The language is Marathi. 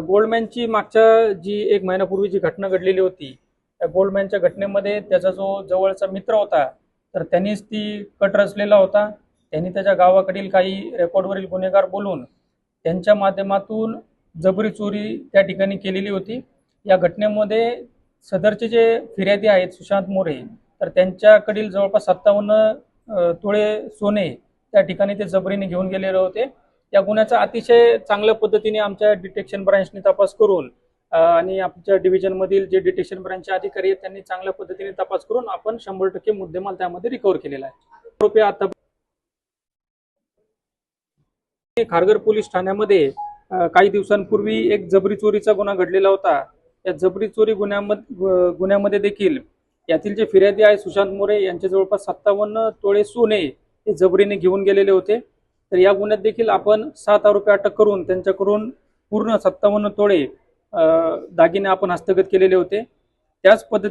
गोल्डमॅनची मागच्या जी 1 महिन्यापूर्वी जी घटना घडलेली होती, त्या गोल्डमॅनच्या घटनेमध्ये त्याचा जो जवळचा मित्र होता, तर त्यांनीच ती कट रचलेला होता. त्यांनी त्याच्या गावाकडील काही रेकॉर्डवरील गुन्हेगार बोलून त्यांच्या माध्यमातून जबरी चोरी त्या ठिकाणी केलेली होती. या घटनेमध्ये सदरचे जे फिर्यादी आहेत सुशांत मोरे, तर त्यांच्याकडील जवळपास 57 तोळे सोने त्या ठिकाणी ते जबरीने घेऊन गेलेले होते. या गुन्ह्याचा अतिशय चांगल्या पद्धतीने आमच्या डिटेक्शन ब्रांचने तपास करून आणि आमच्या डिव्हिजनमधील जे डिटेक्शन ब्रांचचे अधिकारी आहेत त्यांनी चांगल्या पद्धतीने तपास करून आपण 100% मुद्देमाल त्यामध्ये रिकव्हर केलेला आहे. रुपये आता खारघर पोलीस ठाण्यामध्ये काही दिवसांपूर्वी एक जबरी चोरीचा गुन्हा घडलेला होता. या जबरी चोरी गुन्ह्यामध्ये देखील यातील जे फिर्यादी आहे सुशांत मोरे यांचे जवळपास 57 तोळे सोने हे जबरीने घेऊन गेलेले होते. तर या गुन्ह्यात देखील आपण 7 आरोपी अटक करून त्यांच्याकडून पूर्ण 57 तोळे दागिने आपण हस्तगत केलेले होते. त्याच पद्धतीने